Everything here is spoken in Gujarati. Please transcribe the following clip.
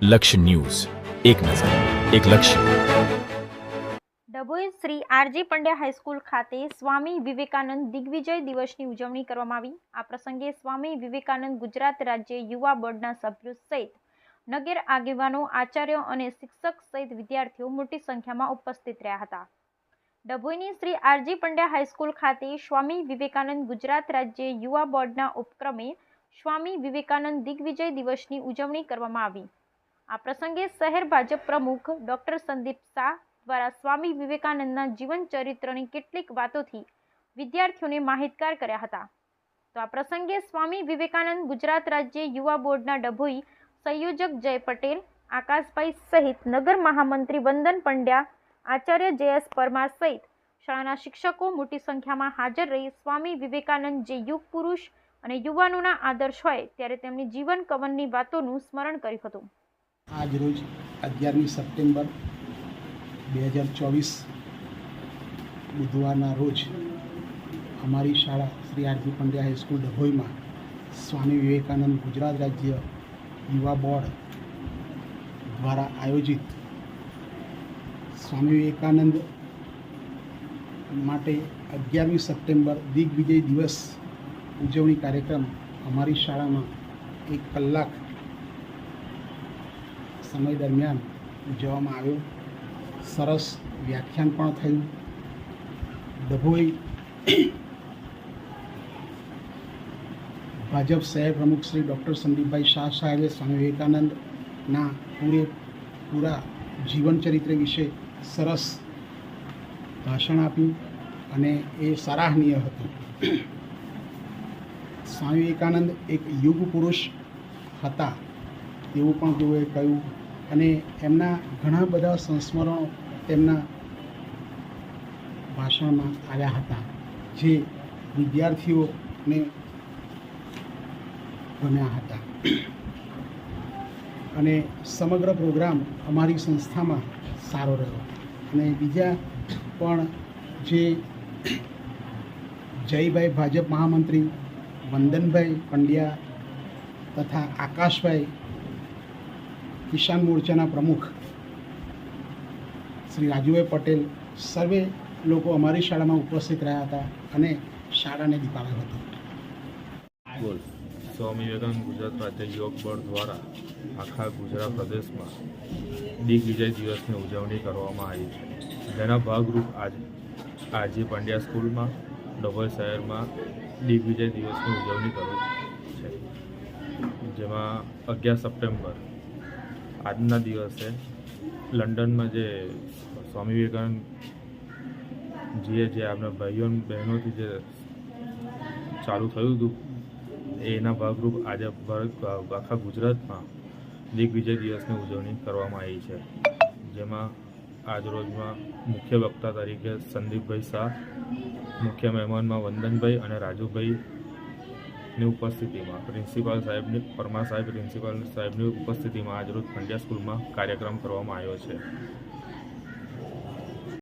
લક્ષ્ય ન્યૂઝ, એક નજર, એક લક્ષ્ય. ડભોઈ શ્રી આરજી પંડ્યા હાઈસ્કૂલ ખાતે સ્વામી વિવેકાનંદ દિગ્વિજય દિવસની ઉજવણી કરવામાં આવી. આ પ્રસંગે સ્વામી વિવેકાનંદ ગુજરાત રાજ્ય યુવા બોર્ડના સભ્યો સહિત નગર આગેવાનો, આચાર્યો અને શિક્ષક સહિત વિદ્યાર્થીઓ મોટી સંખ્યામાં ઉપસ્થિત રહ્યા હતા. ડભોઈની શ્રી આરજી પંડ્યા હાઈસ્કૂલ ખાતે સ્વામી વિવેકાનંદ ગુજરાત રાજ્ય યુવા બોર્ડના ઉપક્રમે સ્વામી વિવેકાનંદ દિગ્વિજય દિવસની ઉજવણી કરવામાં આવી. આ પ્રસંગે શહેર ભાજપ પ્રમુખ ડોક્ટર સંદીપ શાહ દ્વારા સ્વામી વિવેકાનંદના જીવન ચરિત્રની કેટલીક વાતોથી વિદ્યાર્થીઓને માહિતગાર કર્યા હતા. તો આ પ્રસંગે સ્વામી વિવેકાનંદ ગુજરાત રાજ્ય યુવા બોર્ડના ડભોઈ સંયોજક જય પટેલ, આકાશભાઈ સહિત નગર મહામંત્રી વંદન પંડ્યા, આચાર્ય જયેશ પરમાર સહિત શાળાના શિક્ષકો મોટી સંખ્યામાં હાજર રહી સ્વામી વિવેકાનંદ જે યુગ પુરુષ અને યુવાનોના આદર્શ હોય ત્યારે તેમની જીવન કવનની વાતોનું સ્મરણ કર્યું હતું. આજ રોજ 11મી સપ્ટેમ્બર 2024 બુધવારના રોજ અમારી શાળા શ્રી આરજી પંડ્યા હાઈસ્કૂલ ડભોઈમાં સ્વામી વિવેકાનંદ ગુજરાત રાજ્ય યુવા બોર્ડ દ્વારા આયોજિત સ્વામી વિવેકાનંદ માટે 11મી સપ્ટેમ્બર દિગ્વિજય દિવસ ઉજવણી કાર્યક્રમ અમારી શાળામાં 1 કલાક સમય દરમિયાન ઉજવવામાં આવ્યો. સરસ વ્યાખ્યાન પણ થયું. ડભોઈ ભાજપ શહેર પ્રમુખ શ્રી ડૉક્ટર સંદીપભાઈ શાહ સાહેબે સ્વામી વિવેકાનંદના પૂરેપૂરા જીવન ચરિત્ર વિશે સરસ ભાષણ આપ્યું અને એ સરાહનીય હતું. સ્વામી વિવેકાનંદ એક યુગ પુરુષ હતા એવું પણ તેઓએ કહ્યું અને એમના ઘણા બધા સંસ્મરણો તેમના ભાષણમાં આવ્યા હતા જે વિદ્યાર્થીઓને ગમ્યા હતા. અને સમગ્ર પ્રોગ્રામ અમારી સંસ્થામાં સારો રહ્યો અને બીજા પણ જે જયભાઈ ભાજપ મહામંત્રી, વંદનભાઈ પંડ્યા તથા આકાશભાઈ કિસાન મોરચાના પ્રમુખ શ્રી રાજુભાઈ પટેલ સર્વે લોકો અમારી શાળામાં ઉપસ્થિત રહ્યા હતા અને શાળાને દીપાવ્યો હતો. બોલ સ્વામી વિવેકાનંદ ગુજરાત રાજ્ય યુવક બોર્ડ દ્વારા આખા ગુજરાત પ્રદેશમાં દિગ્વિજય દિવસની ઉજવણી કરવામાં આવી છે. જેના ભાગરૂપ આજે પંડ્યા સ્કૂલમાં ડભોઈ શહેરમાં દિગ્વિજય દિવસની ઉજવણી કરી છે. જેમાં 11 સપ્ટેમ્બર આજના દિવસે લંડનમાં જે સ્વામી વિવેકાનંદજીએ જે આપણા ભાઈઓ અને બહેનોથી જે ચાલુ થયું હતું એના ભાગરૂપ આજે આખા ગુજરાતમાં દિગ્વિજય દિવસની ઉજવણી કરવામાં આવી છે. જેમાં આજરોજમાં મુખ્ય વક્તા તરીકે સંદીપભાઈ શાહ, મુખ્ય મહેમાનમાં વંદનભાઈ અને રાજુભાઈની ઉપસ્થિતિમાં પ્રિન્સિપાલ સાહેબની પરમાર સાહેબ પ્રિન્સિપાલ સાહેબની ઉપસ્થિતિમાં આજરોજ પંડ્યા સ્કૂલમાં કાર્યક્રમ કરવામાં આવ્યો છે.